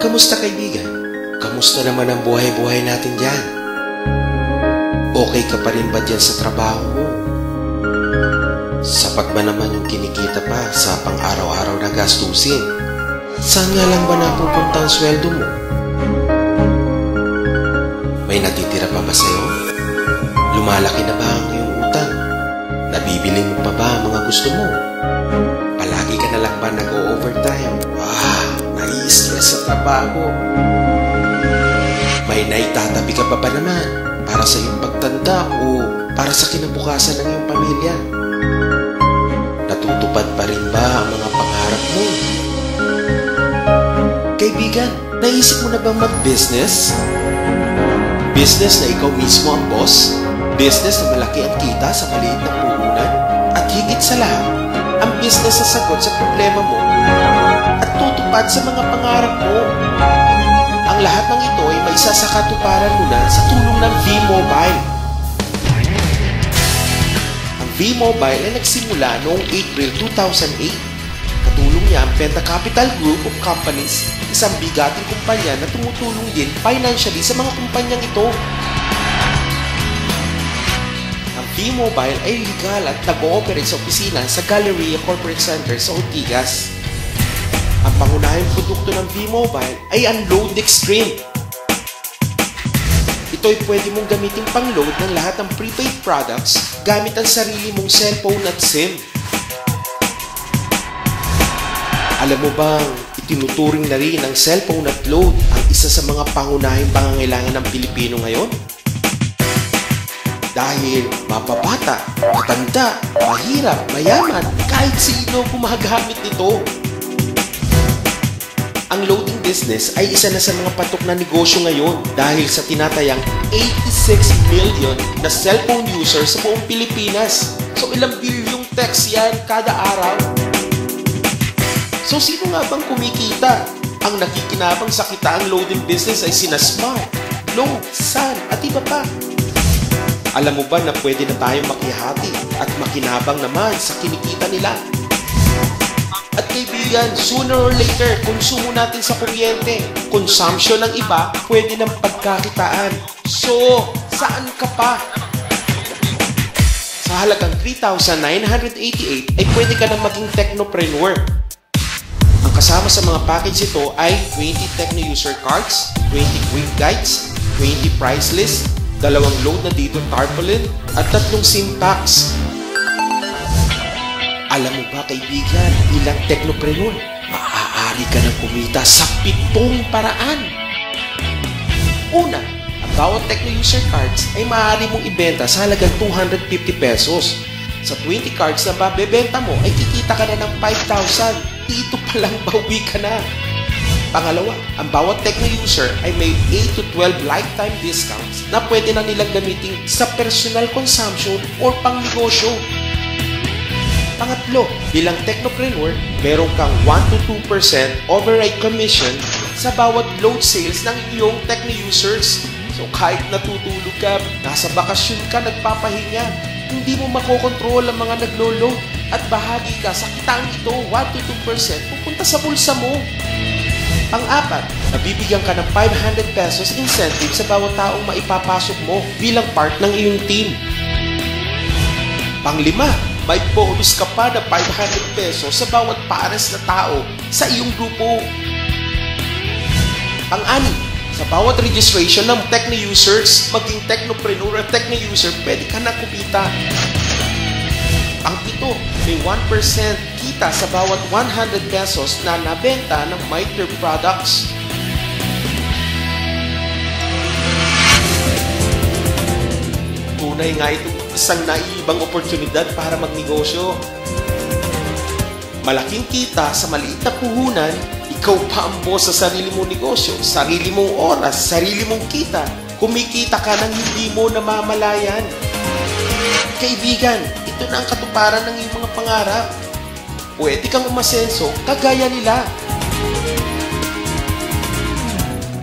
Kamusta kaibigan? Kamusta naman ang buhay-buhay natin dyan? Okay ka pa rin ba dyan sa trabaho mo? Sapat ba naman yung kinikita pa sa pang-araw-araw na gastusin? Saan nga lang ba napupunta ang sweldo mo? May natitira pa ba sa'yo? Lumalaki na ba ang iyong utang? Nabibili mo pa ba ang mga gusto mo? Palagi ka na lang ba nag-o-overtime? Nai-stress sa trabaho. May naitatabi ka pa ba naman para sa iyong pagtanda o para sa kinabukasan ng iyong pamilya? Natutupad pa rin ba ang mga pangarap mo? Kaibigan, naisip mo na bang mag-business? Business na ikaw mismo ang boss? Business na malaki ang kita sa maliit na puhunan? At higit sa lahat, ang business na sagot sa problema mo at tutupad sa mga pangarap mo. Ang lahat ng ito ay may isa sa katuparan mo na sa tulong ng V-Mobile. Ang V-Mobile ay nagsimula noong April 2008. Katulong niya ang Penta Capital Group of Companies, isang bigating kumpanya na tumutulong din financially sa mga kumpanyang ito. Ang V-Mobile ay legal at nag-ooperate sa opisina sa Galleria Corporate Center sa Ortigas. Ang pangunahing produkto ng V-Mobile ay ang Load Extreme. Ito ay pwede mong gamitin pang-load ng lahat ng prepaid products gamit ang sarili mong cellphone at SIM. Alam mo bang itinuturing na rin ang cellphone at load ang isa sa mga pangunahing pangangailangan ng Pilipino ngayon? Dahil mababata, matanda, mahirap, mayaman, kahit sino gumagamit nito. Ang loading business ay isa na sa mga patok na negosyo ngayon dahil sa tinatayang 86 million na cellphone users sa buong Pilipinas. So ilang bilyong text yan kada araw. So sino nga bang kumikita? Ang nakikinabang sa kitaang loading business ay sina Smart, Globe, Sun at iba pa. Alam mo ba na pwede na tayong makihati at makinabang naman sa kinikita nila? At kaibigan, sooner or later, konsumo natin sa kuryente. Consumption ng iba, pwede ng pagkakitaan. So, saan ka pa? Sa halagang 3,988 ay pwede ka nang maging technopreneur. Ang kasama sa mga package ito ay 20 Techno User Cards, 20 Quick Guides, 20 price list, 2 load na dito tarpaulin, at 3 SIM packs. Alam mo ba kaibigan, bilang technopreneur, maaari ka nang kumita sa 7 paraan. Una, ang bawat Techno User Cards ay maaari mong ibenta sa halagang 250 pesos. Sa 20 cards na babebenta mo ay kikita ka na ng 5,000. Dito pa lang bawi ka na. Pangalawa, ang bawat Techno user ay may 8 to 12 lifetime discounts na pwede na nilang gamitin sa personal consumption or pang-negosyo. Pangatlo, bilang technopreneur, meron kang 1 to 2% override commission sa bawat load sales ng iyong Techno users. So kahit natutulog ka, nasa bakasyon ka, nagpapahinga, hindi mo makokontrol ang mga naglo-load at bahagi ka sa kitang ito, 1 to 2% pupunta sa bulsa mo. Pang-apat, nabibigyan ka ng 500 pesos incentive sa bawat taong maipapasok mo bilang part ng iyong team. Pang-lima, may bonus ka pa na 500 pesos sa bawat pares na tao sa iyong grupo. Pang-anim, sa bawat registration ng Techno users, maging technopreneur at Techno user, pwede ka na kumita. Pang-pito, may 1% kita sa bawat 100 pesos na nabenta ng MyTerm products. Tunay nga itong isang naiibang oportunidad para magnegosyo. Malaking kita sa maliit na puhunan, ikaw pa ang boss sa sarili mong negosyo, sarili mong oras, sarili mong kita. Kumikita ka ng hindi mo namamalayan. Kaibigan, ito na ang katuparan ng iyong mga pangarap. Pwede kang umasenso kagaya nila.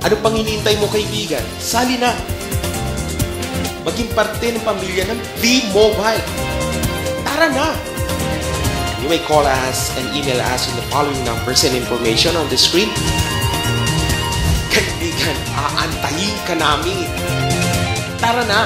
Ano pang hinihintay mo kaibigan? Sali na! Maging parte ng pamilya ng V-Mobile. Tara na! You may call us and email us in the following numbers and information on the screen. Kaibigan, aantayin ka namin. Tara na!